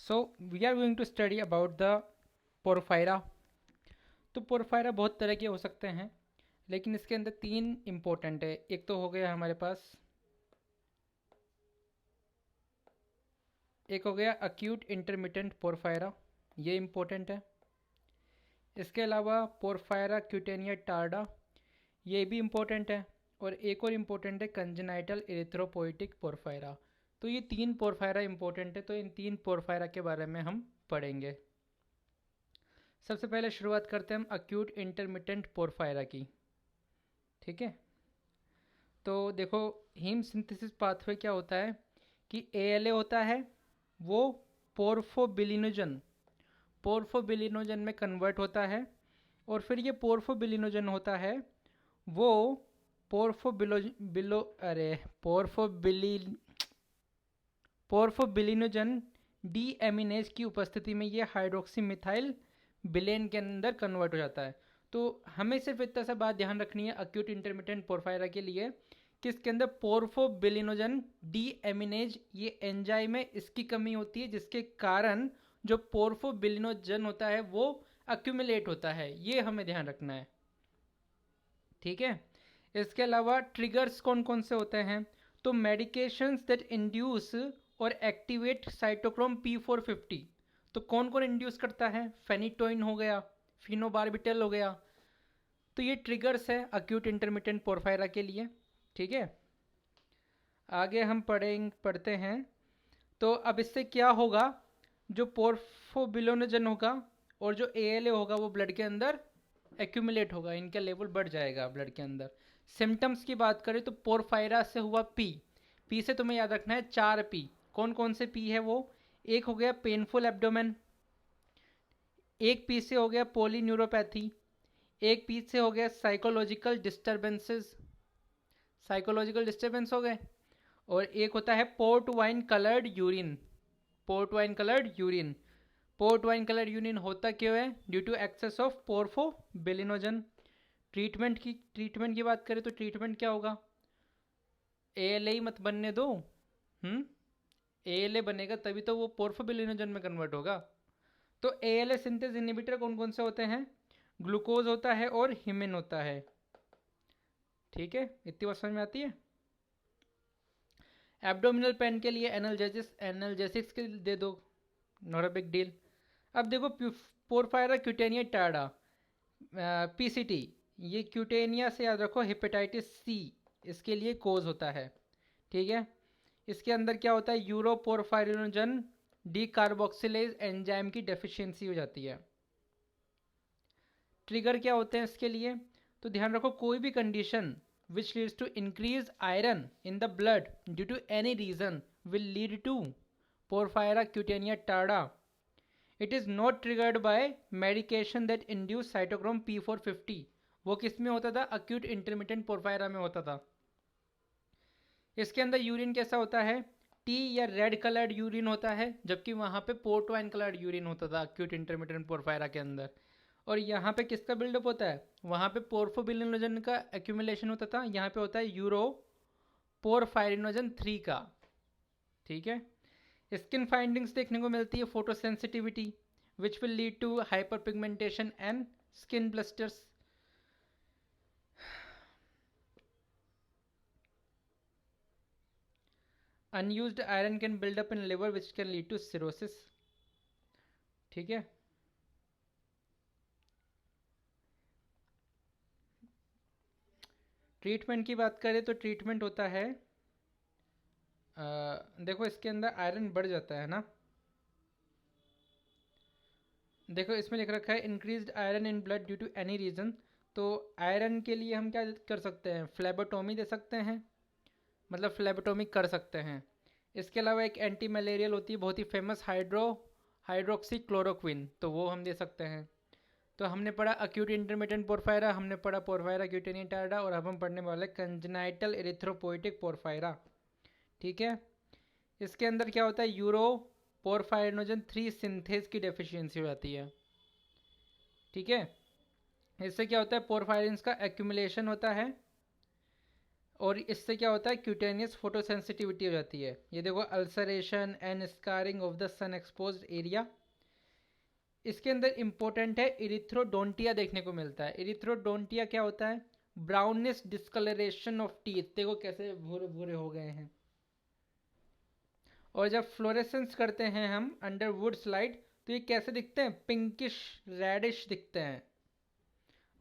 So we are going to study about the porphyria. तो porphyria बहुत तरह के हो सकते हैं, लेकिन इसके अंदर तीन इम्पोर्टेंट है। एक तो हो गया हमारे पास, एक हो गया अक्यूट इंटरमिटेंट पोरफायरा, ये इम्पोर्टेंट है। इसके अलावा पोरफायरा क्यूटेनिया टार्डा, ये भी इम्पोर्टेंट है। और एक और इम्पोर्टेंट है कंजेनाइटल एरिथ्रोपोइटिक पोरफायरा। तो ये तीन पोरफायरा इम्पोर्टेंट है, तो इन तीन पोरफायरा के बारे में हम पढ़ेंगे। सबसे पहले शुरुआत करते हैं हम अक्यूट इंटरमिटेंट पोरफायरा की। ठीक है, तो देखो हीम सिंथेसिस पाथवे क्या होता है कि एएलए होता है, वो पोर्फोबिलिनोजन पोर्फोबिलिनोजन में कन्वर्ट होता है। और फिर ये पोर्फोबिलिनोजन होता है वो पोर्फोबिलो बिलो अरे पोर्फोबिली पोर्फोबिलिनोजन डी एमिनेज की उपस्थिति में ये हाइड्रोक्सी मिथाइल बिलेन के अंदर कन्वर्ट हो जाता है। तो हमें सिर्फ इतना सा बात ध्यान रखनी है अक्यूट इंटरमिटेंट पोरफायरा के लिए कि इसके अंदर पोर्फोबिलिनोजन डी एमिनेज ये एंजाइम है, इसकी कमी होती है, जिसके कारण जो पोर्फोबिलिनोजन होता है वो अक्यूमुलेट होता है। ये हमें ध्यान रखना है। ठीक है, इसके अलावा ट्रिगर्स कौन कौन से होते हैं? तो मेडिकेशंस दैट इंड्यूस और एक्टिवेट साइटोक्रोम P450। तो कौन कौन इंड्यूस करता है? फेनिटोइन हो गया, फिनोबार्बिटल हो गया। तो ये ट्रिगर्स है अक्यूट इंटरमिटेंट पोरफायरा के लिए। ठीक है, आगे हम पढ़ते हैं। तो अब इससे क्या होगा, जो पोर्फोबिलोनोजन होगा और जो एएलए होगा वो ब्लड के अंदर एक्यूमुलेट होगा, इनका लेवल बढ़ जाएगा ब्लड के अंदर। सिम्टम्स की बात करें तो पोरफायरा से हुआ पी से तुम्हें याद रखना है 4 P। कौन कौन से पी है वो? एक हो गया पेनफुल एब्डोमेन, एक पी से हो गया पोलीन्यूरोपैथी, एक पी से हो गया साइकोलॉजिकल डिस्टर्बेंस हो गए, और एक होता है port wine coloured urine. Port wine coloured urine होता क्यों है? Due to excess of porphobilinogen. Treatment की बात करें तो ट्रीटमेंट क्या होगा? एएलए ही मत बनने दो। एएलए बनेगा तभी तो वो पोर्फोबिलिनोजन में कन्वर्ट होगा। तो एएलए सिंथेस इनहिबिटर कौन कौन से होते हैं? ग्लूकोज होता है और हिमिन होता है। ठीक है, इतनी बात समझ में आती है। एब्डोमिनल पेन के लिए एनाल्जेसिक्स के दे दो, नॉट अ बिग डील। अब देखो पोरफायरा क्यूटेनिया टार्डा, पीसीटी, ये क्यूटेनिया से याद रखो हेपेटाइटिस सी इसके लिए कोज होता है। ठीक है, इसके अंदर क्या होता है? यूरोपोरफायरिनोजन डी कार्बोक्सिलेज एंजाइम की डेफिशिएंसी हो जाती है। ट्रिगर क्या होते हैं इसके लिए? तो ध्यान रखो, कोई भी condition which leads to increased iron in the blood due to any reason will lead to porphyria cutanea tarda. It is not triggered by medication that induce cytochrome P450. वो किस में होता था? अक्यूट इंटरमिटेंट पोरफायरा में होता था। इसके अंदर यूरिन कैसा होता है? टी या रेड कलर्ड यूरिन होता है, जबकि वहाँ पे पोर्ट वाइन कलर्ड यूरिन होता था अक्यूट इंटरमिटेंट पोरफायरा के अंदर। और यहाँ पे किसका बिल्डअप होता है? वहाँ पे पोर्फोबिलिनोजन का एक्यूमुलेशन होता था, यहाँ पे होता है यूरो पोरफायरिनोजन 3 का। ठीक है, स्किन फाइंडिंग्स देखने को मिलती है, photosensitivity which will lead to hyperpigmentation and skin blisters. Unused iron can build up in liver which can lead to cirrhosis. ठीक है, ट्रीटमेंट की बात करें तो ट्रीटमेंट होता है, देखो इसके अंदर आयरन बढ़ जाता है ना। देखो इसमें लिख रखा है increased iron in blood due to any reason. तो आयरन के लिए हम क्या कर सकते हैं? फ्लेबोटोमी दे सकते हैं, मतलब फ्लेबोटोमी कर सकते हैं। इसके अलावा एक एंटी मलेरियल होती है बहुत ही फेमस, हाइड्रोक्सी क्लोरोक्विन, तो वो हम दे सकते हैं। तो हमने पढ़ा अक्यूट इंटरमिटेंट पोरफायरा, हमने पढ़ा पोरफायरा क्यूटेनिया टार्डा, और अब हम पढ़ने वाले कंजेनाइटल एरिथ्रोपोइटिक पोरफायरा। ठीक है, इसके अंदर क्या होता है? यूरो पोरफायरिनोजन 3 सिंथेज की डेफिशिएंसी हो जाती है। ठीक है, इससे क्या होता है? पोरफायरिन्स का एक्यूमुलेशन होता है और इससे क्या होता है, क्यूटेनियस फोटोसेंसिटिविटी हो जाती है। ये देखो, ulceration and scarring of the sun exposed area. इसके अंदर इंपॉर्टेंट है, इरिथ्रोडोंटिया देखने को मिलता है। इरिथ्रोडोंटिया क्या होता है, ब्राउनिश डिस्कलरेशन ऑफ टीथ, देखो कैसे भूरे भूरे हो गए हैं। और जब फ्लोरेसेंस करते हैं हम अंडर वुड स्लाइड, तो ये कैसे दिखते हैं, पिंकिश रेडिश दिखते हैं।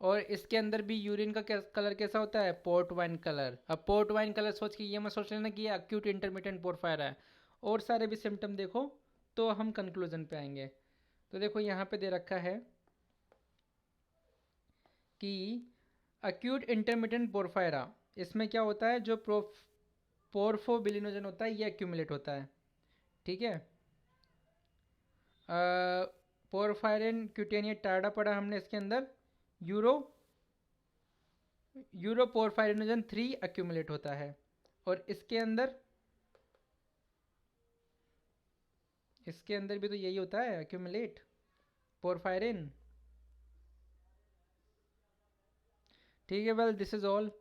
और इसके अंदर भी यूरिन का कलर कैसा होता है, पोर्ट वाइन कलर। अब पोर्ट वाइन कलर सोच के ये मत सोच लेना कि ये अक्यूट इंटरमिटेंट पोरफायरा है। और सारे भी सिम्टम देखो तो हम कंक्लूजन पे आएंगे। तो देखो यहाँ पे दे रखा है कि अक्यूट इंटरमिटेंट पोरफायरा, इसमें क्या होता है, जो पोरफोबिलिनोजन होता है ये एक्यूमुलेट होता है, ठीक है। पोरफायरिन क्यूटेनिया टार्डा पड़ा हमने इसके अंदर, यूरो यूरोपोरफायरिनोजन 3 एक्यूमुलेट होता है। और इसके अंदर भी तो यही होता है, एक्यूमुलेट पोरफायरिन। ठीक है, वेल दिस इज ऑल।